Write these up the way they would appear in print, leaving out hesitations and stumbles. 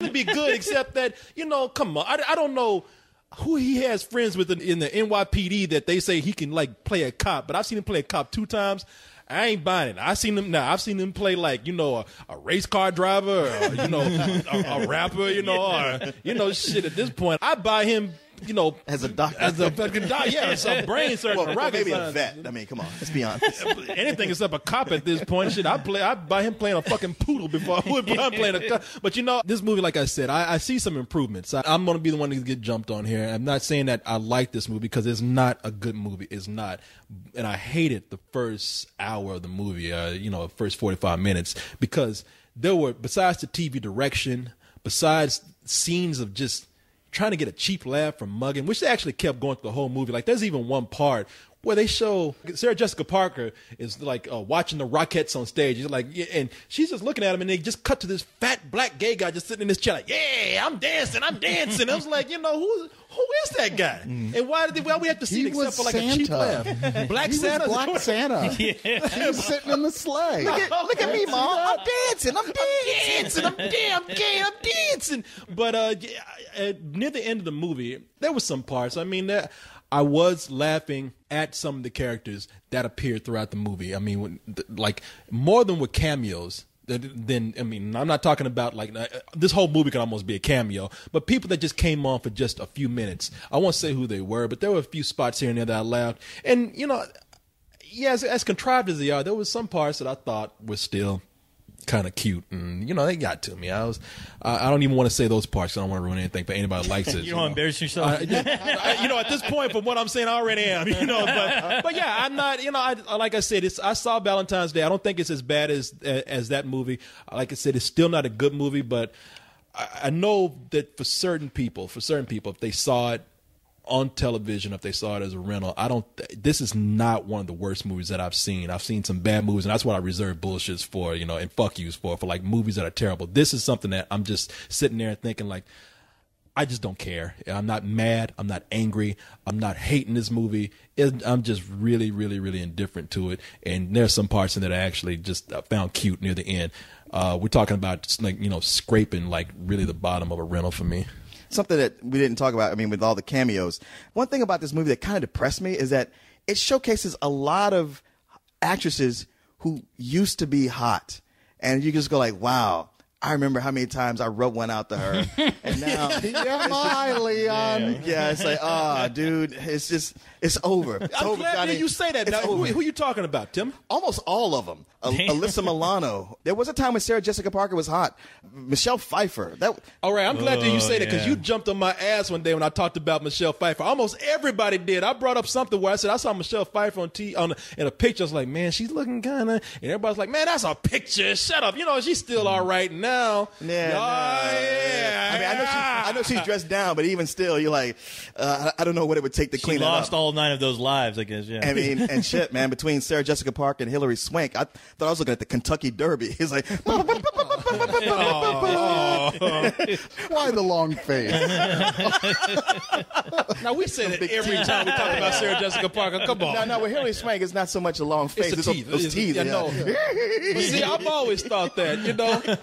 To be good, except that, come on, I don't know who he has friends with in the NYPD that they say he can like play a cop, but I've seen him play a cop 2 times. I ain't buying it. I've seen him play like, a race car driver, or, a rapper, or, shit. At this point, I buy him, as a doctor, as a fucking doctor, yeah, some brain surgeon, maybe a vet. I mean, come on, let's be honest. Anything except a cop at this point. Shit, I buy him playing a fucking poodle before I would buy him playing a cop. But this movie, like I said, I see some improvements. I'm going to be the one to get jumped on here. I'm not saying that I like this movie because it's not a good movie. It's not, and I hated the first hour of the movie. First 45 minutes because there were, besides the TV direction, besides scenes of just trying to get a cheap laugh from mugging, which they actually kept going through the whole movie. Like, there's even one part where they show Sarah Jessica Parker is like watching the Rockettes on stage. He's like, yeah, and she's just looking at him, and they just cut to this fat black gay guy just sitting in this chair, like, yeah, I'm dancing. I was like, who is that guy? And why we have to see it except for like Santa. A cheap laugh? Black Santa, Black Santa. Yeah. He was sitting in the sleigh. Look at me, Mom. I'm dancing. I'm dancing. But near the end of the movie, there was some parts. I mean, I was laughing at some of the characters that appeared throughout the movie. I mean, like more than with cameos. Then I'm not talking about like this whole movie can almost be a cameo, but people that just came on for just a few minutes. I won't say who they were, but there were a few spots here and there that I laughed. And as contrived as they are, there was some parts that I thought were still kind of cute, and they got to me. I don't even want to say those parts. I don't want to ruin anything for anybody that likes it. You don't want to embarrass yourself. At this point, from what I'm saying, I already am. But yeah, I'm not. Like I said, I saw Valentine's Day. I don't think it's as bad as that movie. Like I said, it's still not a good movie, but I know that for certain people, if they saw it on television, if they saw it as a rental, this is not one of the worst movies that I've seen. I've seen some bad movies, and that's what I reserve bullshits for, and fuck yous for like movies that are terrible. This is something that I'm just sitting there thinking like, I just don't care. I'm not mad. I'm not angry. I'm not hating this movie. I'm just really, really, really indifferent to it. And there's some parts in it I actually just found cute near the end. We're talking about just like, scraping like really the bottom of a rental for me. Something that we didn't talk about, with all the cameos. One thing about this movie that kind of depressed me is that it showcases a lot of actresses who used to be hot. And you just go like, wow, I remember how many times I wrote one out to her. And now, Leon. Yeah, it's like, dude, it's over. It's I'm over, glad Johnny. you say that. Now, who are you talking about, Tim? Almost all of them. Alyssa Milano. There was a time when Sarah Jessica Parker was hot. Michelle Pfeiffer. All right, I'm glad that you say that because you jumped on my ass one day when I talked about Michelle Pfeiffer. Almost everybody did. I brought up something where I said I saw Michelle Pfeiffer in a picture. I was like, man, she's looking kind of. And everybody's like, man, that's a picture. Shut up. She's still all right now. Yeah. Yeah. I know she's dressed down, but even still, you're like, I don't know what it would take to clean it up. She lost all 9 of those lives, I guess. Yeah. I mean, and shit, man. Between Sarah Jessica Parker and Hilary Swank, I thought I was looking at the Kentucky Derby. It's like, Why the long face? Now we say that every time we talk about Sarah Jessica Parker. Come on. No. With Hilary Swank, it's not so much a long face. It's the teeth. Those teeth. Yeah, no. But see, I've always thought that.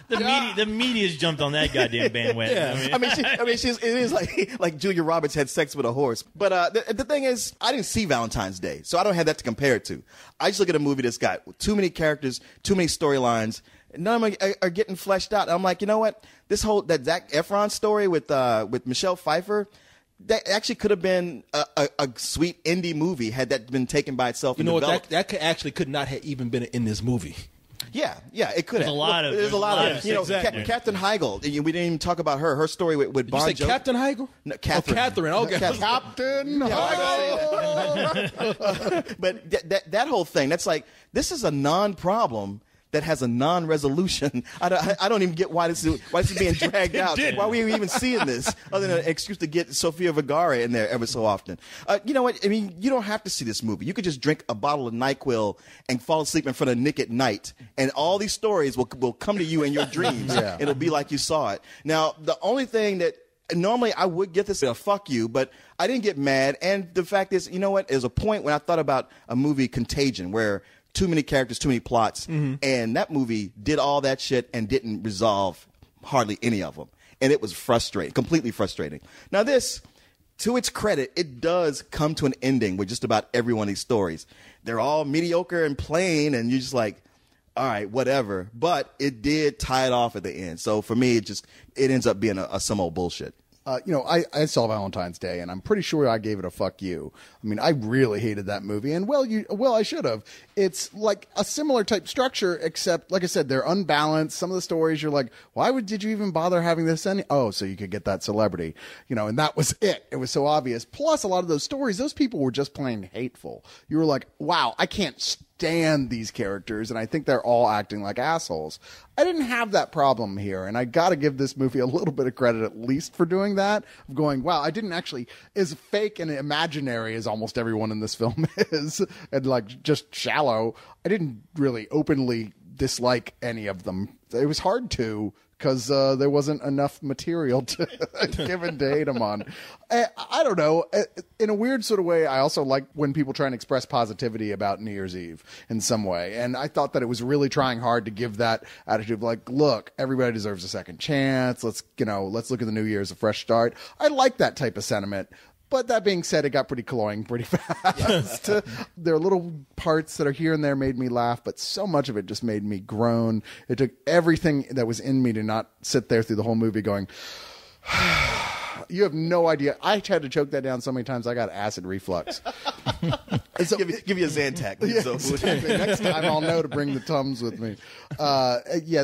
The media's jumped on that goddamn bandwagon. Yeah. It is like Julia Roberts had sex with a horse. But the thing is, I didn't see Valentine's Day, so I don't have that to compare it to. I just look at a movie that's got too many characters, too many storylines. None of them are getting fleshed out. I'm like, you know what? That Zac Efron story with Michelle Pfeiffer, that actually could have been a sweet indie movie had that been taken by itself. That could not have even been in this movie. Yeah, it could have. There's a lot of exactly. Captain Heigl. We didn't even talk about her. Her story with Bon Did you say Jovi. Captain Heigl? No, Catherine. Oh, Catherine. Okay. Captain Heigl. But that whole thing, that's like, this is a non-problem that has a non-resolution. I don't even get why this is being dragged out. Why are we even seeing this other than an excuse to get Sofia Vergara in there ever so often? You know what? I mean, you don't have to see this movie. You could just drink a bottle of NyQuil and fall asleep in front of Nick at night, and all these stories will come to you in your dreams. Yeah. It'll be like you saw it. Now, the only thing that normally I would get this fuck you, but I didn't get mad. And the fact is, you know what? There's a point when I thought about a movie, Contagion, where too many characters, too many plots, and that movie did all that shit and didn't resolve hardly any of them. And it was frustrating, completely frustrating. Now this, to its credit, it does come to an ending with just about every one of these stories. They're all mediocre and plain, and you're just like, all right, whatever. But it did tie it off at the end. So for me, it ends up being some old bullshit. I saw Valentine's Day, and I'm pretty sure I gave it a fuck you. I mean, I really hated that movie, and I should have. It's like a similar type structure, except, like I said, they're unbalanced. Some of the stories, you're like, did you even bother having this? Oh, so you could get that celebrity, and that was it. It was so obvious. Plus, a lot of those stories, those people were just plain hateful. You were like, wow, I can't stand these characters, and I think they're all acting like assholes. I didn't have that problem here, and I got to give this movie a little bit of credit at least for doing that, of going, wow, I didn't actually, as fake and imaginary as almost everyone in this film is, and like just shallow, I didn't really openly dislike any of them. It was hard to, because there wasn't enough material to given to hate them on. I don't know. In a weird sort of way, I also like when people try and express positivity about New Year's Eve in some way. And I thought that it was really trying hard to give that attitude of like, look, everybody deserves a second chance. Let's look at the new year as a fresh start. I like that type of sentiment. But that being said, it got pretty cloying pretty fast. There are little parts that are here and there made me laugh, but so much of it just made me groan. It took everything that was in me to not sit there through the whole movie going, you have no idea. I had to choke that down so many times I got acid reflux. So, give you a Zantac. Yeah, exactly. Next time I'll know to bring the Tums with me.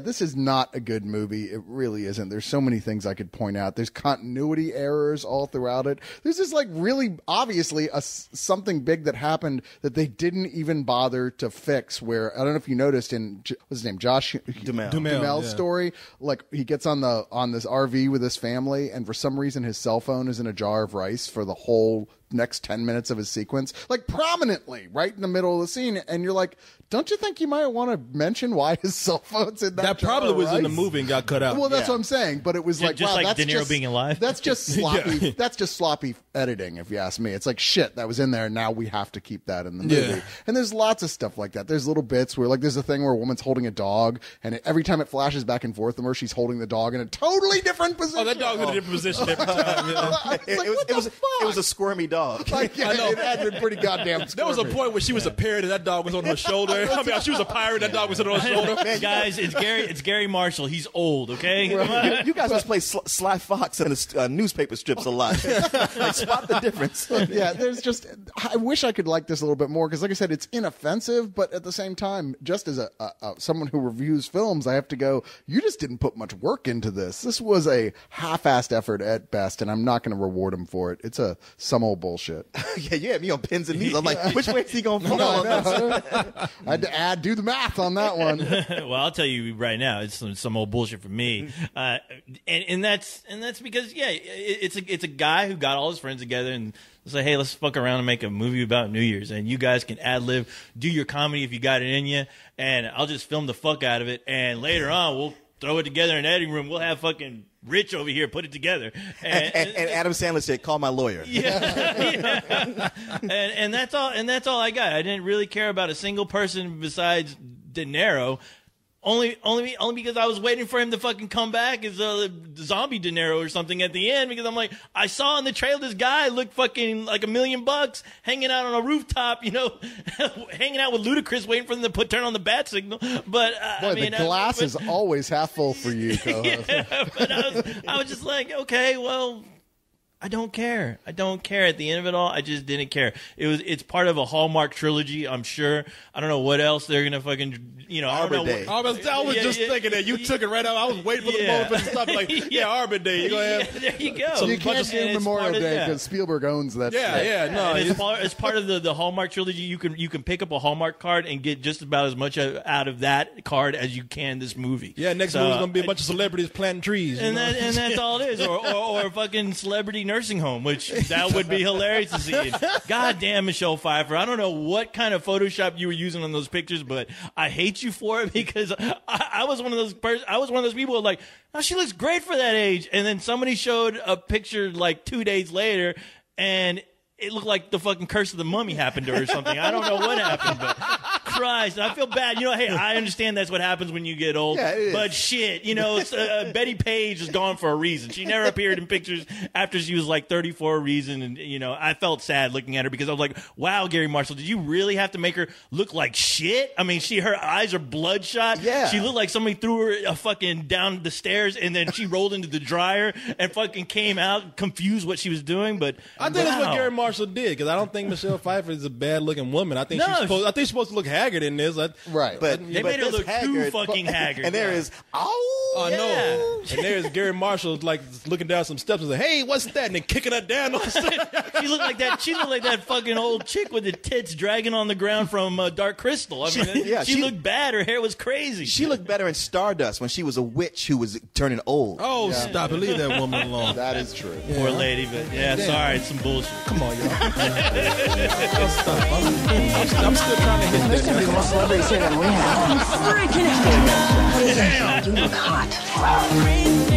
This is not a good movie. It really isn't. There's so many things I could point out. There's continuity errors all throughout it. There's just like really obviously something big that happened that they didn't even bother to fix. Where I don't know if you noticed in what's his name, Josh Duhamel's story, like he gets on this RV with his family, and for some reason his cell phone is in a jar of rice for the whole next 10 minutes of his sequence, like prominently right in the middle of the scene, and you're like, don't you think you might want to mention why his cell phone's in that jar probably of was rice? in the movie and got cut out. Well, that's what I'm saying, but it was like, just wow, like that's De Niro just, being alive. That's just sloppy. That's just sloppy editing, if you ask me. It's like, shit, that was in there, and now we have to keep that in the movie. Yeah. And there's lots of stuff like that. There's little bits where, like, there's a thing where a woman's holding a dog, and every time it flashes back and forth from her, she's holding the dog in a totally different position. Oh, that dog's in a different position every time. Yeah. It was a squirmy dog. Like, yeah, it had been pretty goddamn There was a squirmy. point where she was a parrot and that dog was on her shoulder. I mean, she was a pirate, that dog was on her shoulder. Guys, it's Gary Marshall. He's old, okay? You guys must play Sly Fox in the newspaper strips a lot. Like, spot the difference. Yeah, there's just, I wish I could like this a little bit more, because like I said, it's inoffensive, but at the same time, just as someone who reviews films, I have to go, you just didn't put much work into this. This was a half-assed effort at best, and I'm not going to reward him for it. It's some old bullshit. Yeah, you had me on pins and needles. I'm like, which way is he going to fall on this? I had to do the math on that one. Well, I'll tell you right now, it's some old bullshit for me, and that's because it's a guy who got all his friends together and say, hey, let's fuck around and make a movie about New Year's, and you guys can ad lib, do your comedy if you got it in you, and I'll just film the fuck out of it, and later on we'll throw it together in an editing room. We'll have fucking Rich over here put it together, and Adam Sandler said, "Call my lawyer." Yeah. and that's all. And that's all I got. I didn't really care about a single person besides De Niro. Only because I was waiting for him to fucking come back as a zombie De Niro or something at the end, because I'm like, I saw in the trailer this guy looked fucking like $1 million hanging out on a rooftop, hanging out with Ludacris waiting for them to turn on the bat signal. But Boy, I mean, the glass is always half full for you, co-host. Yeah, but I was just like, okay, well, I don't care. I don't care. At the end of it all, I just didn't care. It's part of a Hallmark trilogy, I'm sure. I don't know what else they're gonna fucking, Arbor Day. I was just thinking that you took it right out. I was waiting for the moment for the stuff like, Arbor Day. Go ahead. There you go. So you can't do Memorial Day because Spielberg owns that. Yeah, no. It's part of the Hallmark trilogy. You can pick up a Hallmark card and get just about as much out of that card as you can this movie. Yeah, next movie's gonna be a bunch of celebrities planting trees. And that's all it is. Or a fucking celebrity nursing home, which that would be hilarious to see. God damn, Michelle Pfeiffer. I don't know what kind of Photoshop you were using on those pictures, but I hate you for it, because I was one of those people who were like, oh, she looks great for that age. And then somebody showed a picture like 2 days later, and it looked like the fucking curse of the mummy happened to her or something. I don't know what happened, but Christ. I feel bad. You know, hey, I understand that's what happens when you get old. Yeah, it is. But shit, you know, Betty Page is gone for a reason. She never appeared in pictures after she was like 30 for a reason. And, you know, I felt sad looking at her because I was like, wow, Gary Marshall, did you really have to make her look like shit? I mean, her eyes are bloodshot. Yeah. She looked like somebody threw her a fucking down the stairs and then she rolled into the dryer and fucking came out confused what she was doing. But I think that's what wow. Gary Marshall did because I don't think Michelle Pfeiffer is a bad looking woman. I think No, she's supposed to look haggard in this. Right. But They but made her this look too fucking haggard. And there is Oh Yeah. no! And there's Gary Marshall like looking down some steps and say, "Hey, what's that?" And then kicking her down on the steps. She looked like that. She looked like that fucking old chick with the tits dragging on the ground from Dark Crystal. I mean, she looked bad. Her hair was crazy. she looked better in Stardust when she was a witch who was turning old. Oh, stop it! Leave that woman alone. That is true. Poor lady, but yeah, sorry, it's some bullshit. Come on, y'all. Stop. I'm still trying to hit There's that. gonna be more celebrities here than we have. Freaking out. You look hot.